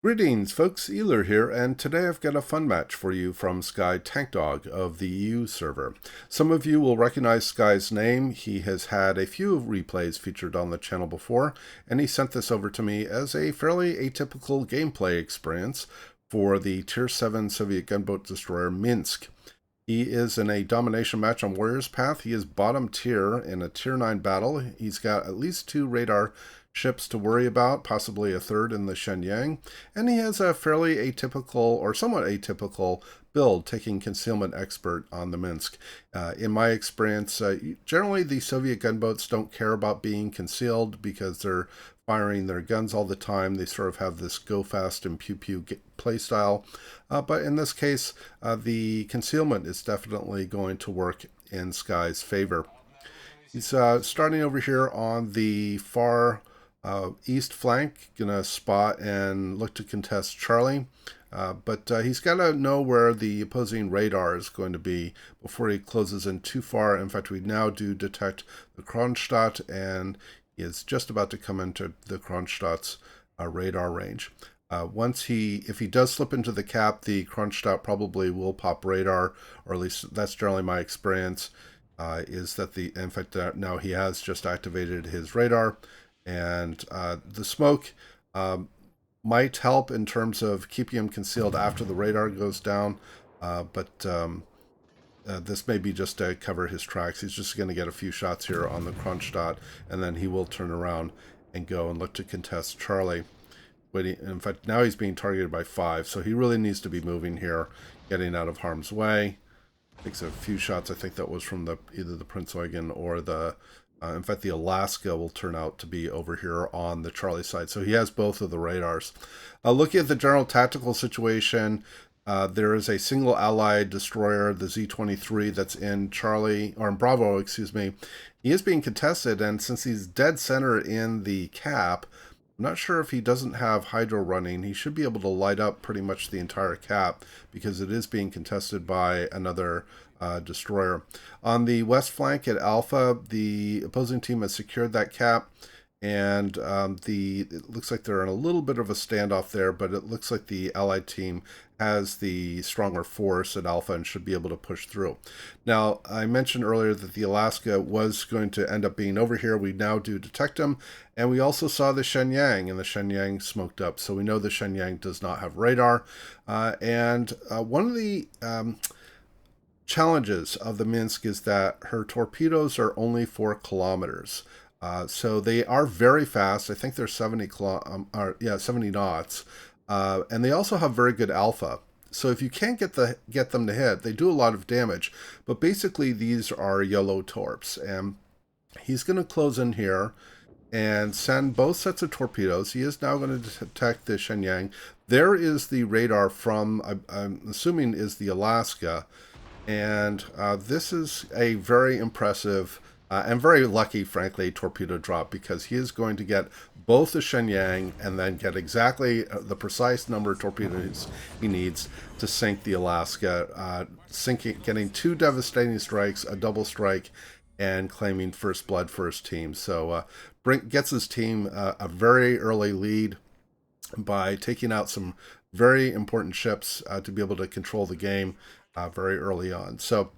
Greetings folks, Eler here, and today I've got a fun match for you from Sky Tank Dog of the EU server. Some of you will recognize Sky's name. He has had a few replays featured on the channel before, and he sent this over to me as a fairly atypical gameplay experience for the tier-VII Soviet gunboat destroyer Minsk. He is in a domination match on Warrior's Path. He is bottom tier in a tier-9 battle. He's got at least 2 radar ships to worry about, possibly a third in the Shenyang, and he has a fairly atypical or somewhat atypical build, taking concealment expert on the Minsk. In my experience, generally the Soviet gunboats don't care about being concealed because they're firing their guns all the time. They sort of have this go fast and pew pew play style, but in this case, the concealment is definitely going to work in Sky's favor. He's starting over here on the far east flank, gonna spot and look to contest Charlie, but he's got to know where the opposing radar is going to be before he closes in too far. In fact, we now do detect the Kronstadt, and he is just about to come into the Kronstadt's radar range. If he does slip into the cap, the Kronstadt probably will pop radar, or at least that's generally my experience, is that in fact, now he has just activated his radar. And the smoke might help in terms of keeping him concealed after the radar goes down, but this may be just to cover his tracks. He's just going to get a few shots here on the Kronstadt, and then he will turn around and go and look to contest Charlie. In fact, now he's being targeted by 5, so he really needs to be moving here, getting out of harm's way. Takes a few shots. I think that was from either the Prince Eugen or the... in fact, the Alaska will turn out to be over here on the Charlie side. So he has both of the radars. Looking at the general tactical situation, there is a single Allied destroyer, the Z-23, that's in Charlie, or in Bravo, excuse me. He is being contested, and since he's dead center in the cap, I'm not sure if he doesn't have hydro running. He should be able to light up pretty much the entire cap because it is being contested by another destroyer. On the west flank at Alpha, the opposing team has secured that cap, and it looks like they're in a little bit of a standoff there, but it looks like the Allied team has the stronger force at Alpha and should be able to push through. Now, I mentioned earlier that the Alaska was going to end up being over here. We now do detect him, and we also saw the Shenyang, and the Shenyang smoked up, so we know the Shenyang does not have radar. And one of the challenges of the Minsk is that her torpedoes are only 4 kilometers. So they are very fast. I think they're 70 knots. And they also have very good alpha. So if you can't get them to hit, they do a lot of damage. But basically these are yellow torps. And he's going to close in here and send both sets of torpedoes. He is now going to detect the Shenyang. There is the radar from, I'm assuming, is the Alaska. And this is a very impressive and very lucky, frankly, torpedo drop, because he is going to get both the Shenyang and then get exactly the precise number of torpedoes he needs to sink the Alaska, getting 2 devastating strikes, a double strike, and claiming first blood for his team. So gets his team a very early lead by taking out some very important ships to be able to control the game very early on. So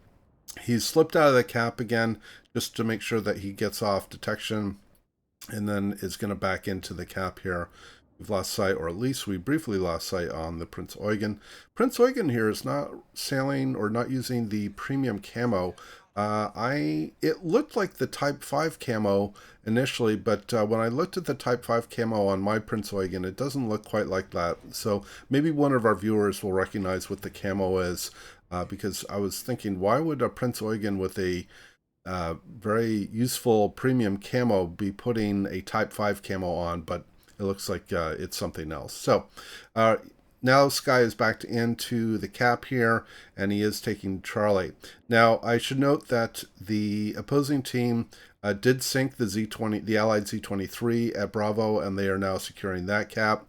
he's slipped out of the cap again just to make sure that he gets off detection, and then is going to back into the cap here. We've lost sight, or at least we briefly lost sight on the Prince Eugen. Prince Eugen here is not sailing or not using the premium camo. It looked like the Type 5 camo initially, but when I looked at the Type 5 camo on my Prince Eugen, it doesn't look quite like that. So maybe one of our viewers will recognize what the camo is, because I was thinking, why would a Prince Eugen with a very useful premium camo be putting a Type 5 camo on? But it looks like it's something else. So now Sky is backed into the cap here, and he is taking Charlie. Now, I should note that the opposing team did sink the Allied Z-23 at Bravo, and they are now securing that cap.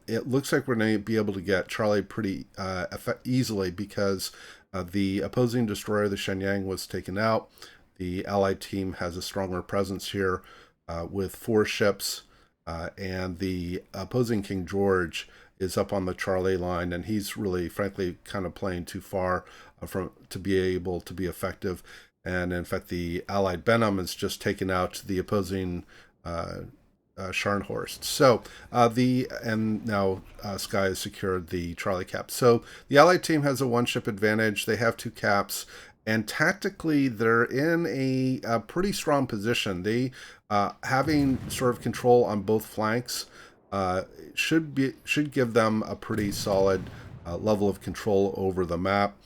It looks like we're going to be able to get Charlie pretty easily, because the opposing destroyer, the Shenyang, was taken out. The Allied team has a stronger presence here with 4 ships. and the opposing King George is up on the Charlie line, and he's really, frankly, kind of playing too far from to be able to be effective. And in fact, the Allied Benham has just taken out the opposing Scharnhorst. So and now Sky has secured the Charlie cap. So the Allied team has a one ship advantage. They have two caps, and tactically they're in a pretty strong position. They having sort of control on both flanks should give them a pretty solid level of control over the map.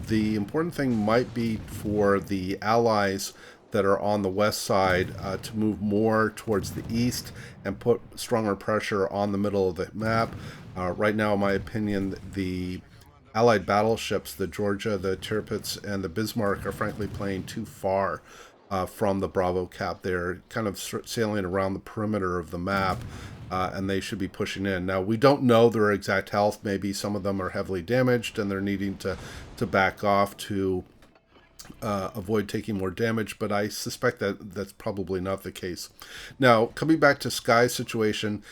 The important thing might be for the Allies that are on the west side to move more towards the east and put stronger pressure on the middle of the map. Right now, in my opinion, the Allied battleships, the Georgia, the Tirpitz, and the Bismarck, are frankly playing too far from the Bravo cap. They're kind of sailing around the perimeter of the map, and they should be pushing in. Now, we don't know their exact health. Maybe some of them are heavily damaged, and they're needing to back off to avoid taking more damage, but I suspect that that's probably not the case. Now, coming back to Sky's situation,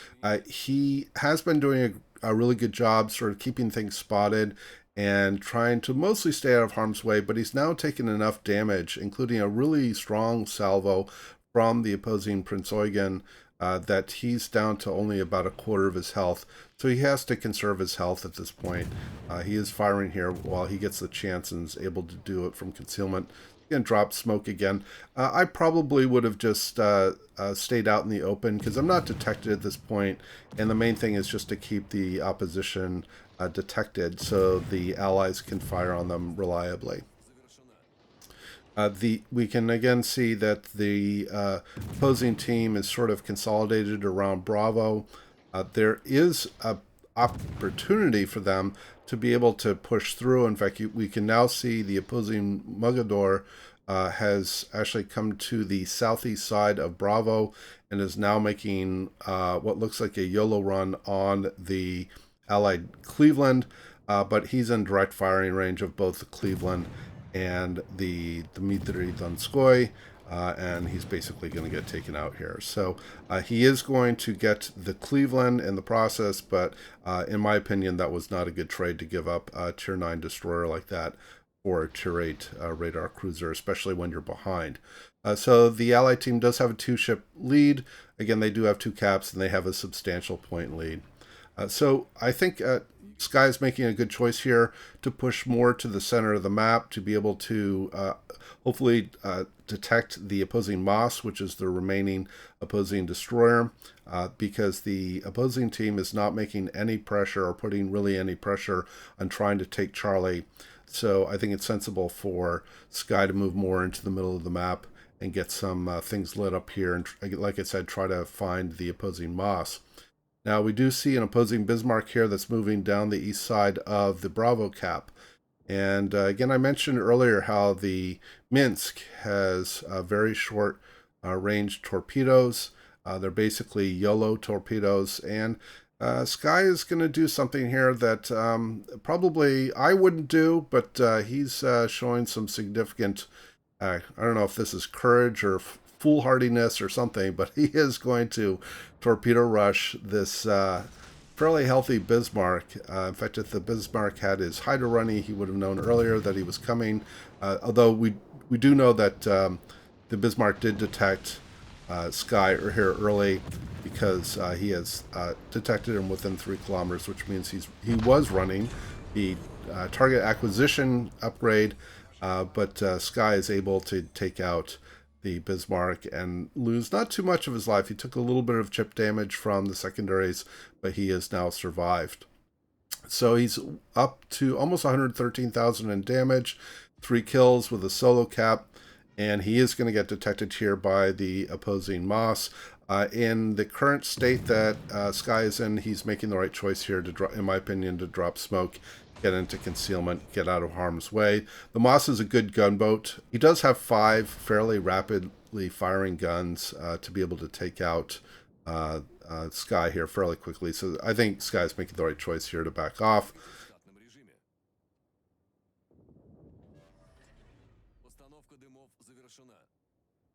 he has been doing a really good job sort of keeping things spotted and trying to mostly stay out of harm's way, but he's now taken enough damage, including a really strong salvo from the opposing Prince Eugen, that he's down to only about a quarter of his health. So he has to conserve his health at this point. He is firing here while he gets the chance and is able to do it from concealment. And drop smoke again. I probably would have just stayed out in the open because I'm not detected at this point, and the main thing is just to keep the opposition detected so the Allies can fire on them reliably. We can again see that the opposing team is sort of consolidated around Bravo. There is an opportunity for them to be able to push through. In fact, we can now see the opposing Mogador has actually come to the southeast side of Bravo and is now making what looks like a YOLO run on the Allied Cleveland, but he's in direct firing range of both the Cleveland and the Dmitry Donskoy, and he's basically going to get taken out here. So he is going to get the Cleveland in the process, but in my opinion, that was not a good trade to give up a tier 9 destroyer like that for a tier 8 radar cruiser, especially when you're behind. So the Allied team does have a 2-ship lead. Again, they do have 2 caps, and they have a substantial point lead. So I think Sky's making a good choice here to push more to the center of the map to be able to hopefully detect the opposing Moss, which is the remaining opposing destroyer, because the opposing team is not making any pressure or putting really any pressure on trying to take Charlie. So I think it's sensible for Sky to move more into the middle of the map and get some things lit up here, and like I said, try to find the opposing Moss. Now, we do see an opposing Bismarck here that's moving down the east side of the Bravo cap. And again, I mentioned earlier how the Minsk has very short range torpedoes. They're basically YOLO torpedoes. And Sky is going to do something here that probably I wouldn't do, but he's showing some significant, I don't know if this is courage or foolhardiness or something, but he is going to torpedo rush this fairly healthy Bismarck. In fact, if the Bismarck had his Hydra running, he would have known earlier that he was coming. Although we do know that the Bismarck did detect Sky here early because he has detected him within 3 kilometers, which means he was running the target acquisition upgrade, but Sky is able to take out the Bismarck and lose not too much of his life. He took a little bit of chip damage from the secondaries, but he has now survived. So he's up to almost 113,000 in damage, 3 kills with a solo cap, and he is going to get detected here by the opposing Moss. In the current state that Sky is in, he's making the right choice here, to in my opinion, to drop smoke, get into concealment, get out of harm's way. The Moss is a good gunboat. He does have 5 fairly rapidly firing guns to be able to take out Sky here fairly quickly. So I think Sky's making the right choice here to back off.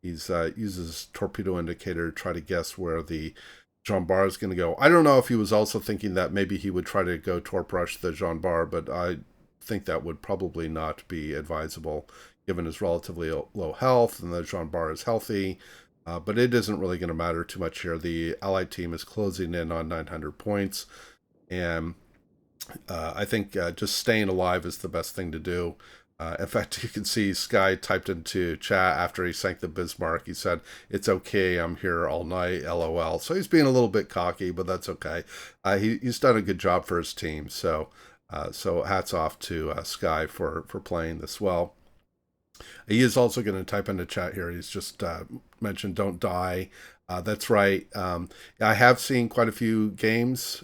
He uses torpedo indicator to try to guess where the Jean Bar is going to go. I don't know if he was also thinking that maybe he would try to go torp rush the Jean Bar, but I think that would probably not be advisable given his relatively low health, and the Jean Bar is healthy. But it isn't really going to matter too much here. The Allied team is closing in on 900 points, and I think just staying alive is the best thing to do. In fact, you can see Sky typed into chat after he sank the Bismarck. He said, "It's okay, I'm here all night, LOL." So he's being a little bit cocky, but that's okay. He's done a good job for his team. So hats off to Sky for playing this well. He is also going to type into chat here. He's just mentioned don't die. That's right. I have seen quite a few games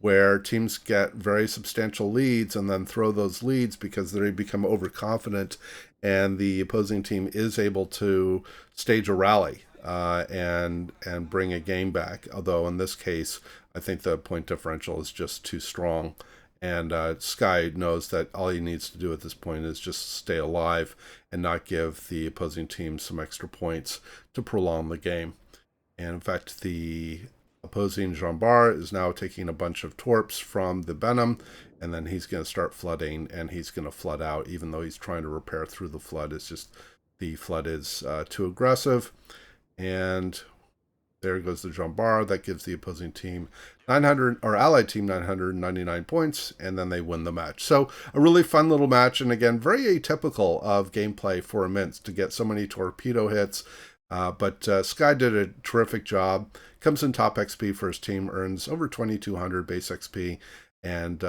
where teams get very substantial leads and then throw those leads because they become overconfident, and the opposing team is able to stage a rally and bring a game back. Although in this case, I think the point differential is just too strong. And Sky knows that all he needs to do at this point is just stay alive and not give the opposing team some extra points to prolong the game. And in fact, the opposing Jean Bar is now taking a bunch of torps from the Benham, and then he's going to start flooding, and he's going to flood out, even though he's trying to repair through the flood. It's just the flood is too aggressive. And there goes the Jean Bar. That gives the opposing team 900, or Allied team 999 points, and then they win the match. So a really fun little match, and again, very atypical of gameplay for Minsk to get so many torpedo hits. But Sky did a terrific job. Comes in top XP for his team, earns over 2,200 base XP. And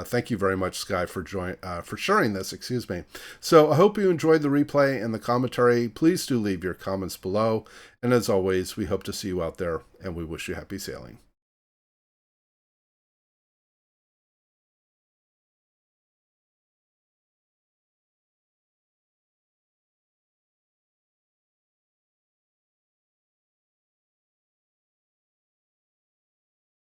thank you very much, Sky, for sharing this. Excuse me. So I hope you enjoyed the replay and the commentary. Please do leave your comments below. And as always, we hope to see you out there, and we wish you happy sailing.